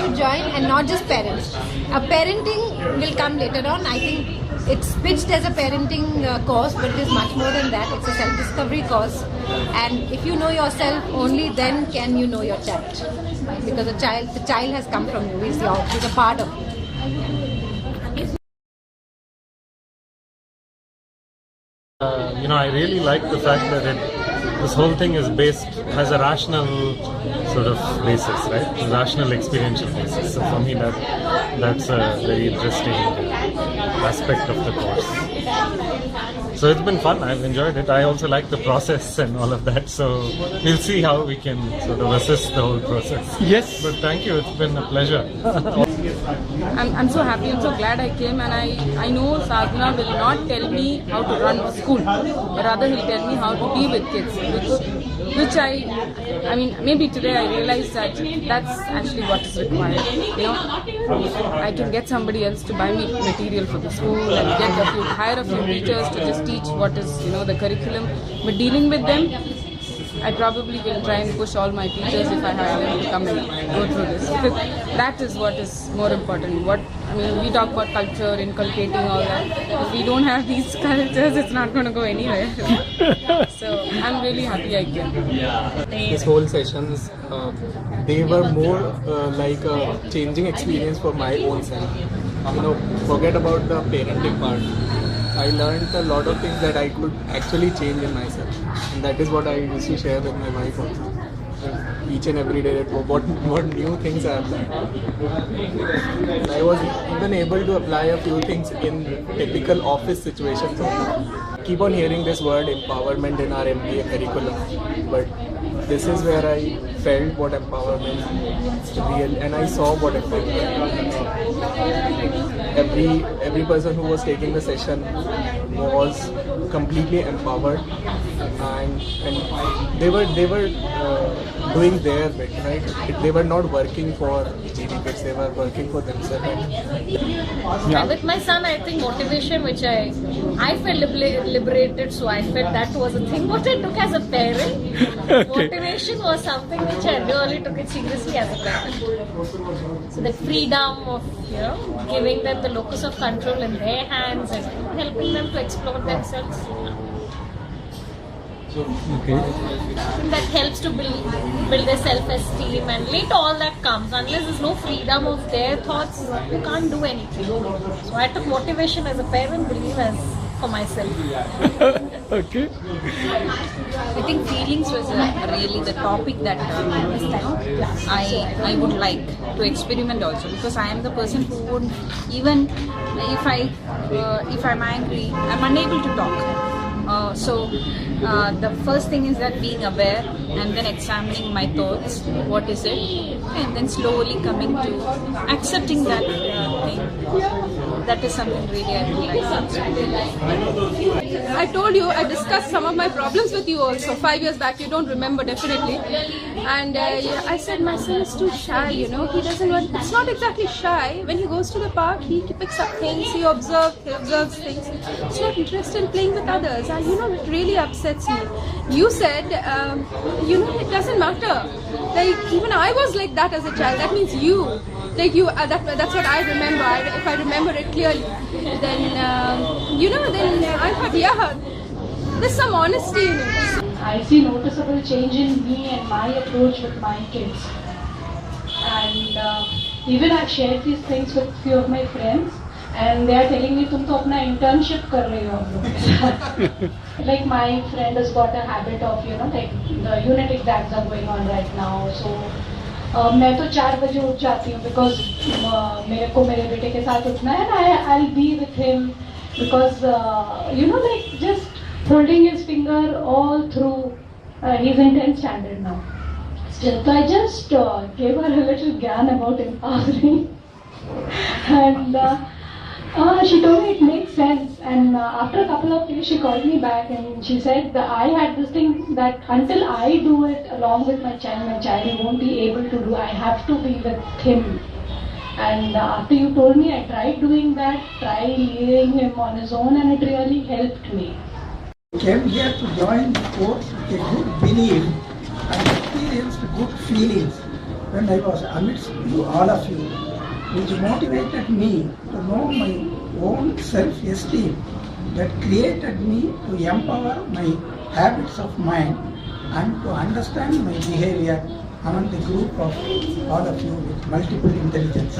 to join, and not just parents. Parenting will come later on. I think it's pitched as a parenting course, but it is much more than that. It's a self-discovery course, and if you know yourself, only then can you know your child, because the child has come from you. He's a part of you. I really like the fact that this whole thing is has a rational sort of basis, right? A rational experiential basis. So for me, that's a very interesting aspect of the course. So it's been fun. I've enjoyed it. I also like the process and all of that. So we'll see how we can sort of assist the whole process. Yes. But thank you. It's been a pleasure. I'm so happy, I'm so glad I came, and I know Sadhana will not tell me how to run a school, but rather he'll tell me how to be with kids, which I mean, maybe today I realized that that's actually what is required. I can get somebody else to buy me material for the school and hire a few teachers to just teach what is, the curriculum, but dealing with them, I probably will try and push all my teachers if I hire them to come and go through this. Because that is what is more important. We talk about culture, inculcating all that. If we don't have these cultures, it's not going to go anywhere. So I'm really happy I came. This whole sessions, they were more like a changing experience for my own self. Forget about the parenting part. I learned a lot of things that I could actually change in myself, and that is what I used to share with my wife also. Each and every day, what new things I have learned. And I was even able to apply a few things in typical office situations. Keep on hearing this word empowerment in our MBA curriculum, but this is where I felt what empowerment is real, and I saw what empowerment is. Every person who was taking the session was completely empowered, and they were doing their bit, right? They were not working for GDPs, they were working for themselves. And with my son, I think motivation, which I felt liberated, so I felt that was a thing. What I took as a parent, motivation was something which I really took it seriously as a parent. So the freedom of giving them the locus of control in their hands and helping them to explore themselves. Okay. That helps to build their self-esteem, and later all that comes. Unless there's no freedom of their thoughts, you can't do anything. So I took motivation as a parent, believe as for myself. Okay. I think feelings was really the topic that I would like to experiment also, because I am the person who would, even if I'm angry, I'm unable to talk. So the first thing is that being aware and then examining my thoughts, what is it, and then slowly coming to accepting that thing. That is something really I would like. I told you, I discussed some of my problems with you also 5 years back. You don't remember, definitely. And I said my son is too shy, he doesn't want, it's not exactly shy. When he goes to the park, he picks up things, he observes things. He's not interested in playing with others, and it really upsets me. You said, it doesn't matter. Like, even I was like that as a child. That means you. Like that's what I remember. If I remember it clearly, then then I thought, yeah, there's some honesty in it. I see noticeable change in me and my approach with my kids, and even I've shared these things with few of my friends, and they are telling me, "तुम तो अपना internship कर रहे हो हम लोग." Like my friend has got a habit of like the unit exams are going on right now, so. मैं तो 4 बजे उठ जाती हूँ because मेरे को मेरे बेटे के साथ उठना है, and I'll be with him because like just holding his finger all through. He's in 10th standard now. Still, so I just gave her a little gyan about empowering, and she told me it makes sense. And after a couple of days, she called me back and she said that I had this thing that until I do it along with my child won't be able to do. I have to be with him. And after you told me, I tried doing that, tried leading him on his own, and it really helped me. Came here to join the course with a good belief and experienced good feelings. when I was amidst you, all of you, which motivated me to know my own self-esteem, that created me to empower my habits of mind and to understand my behavior among the group of all of you with multiple intelligence.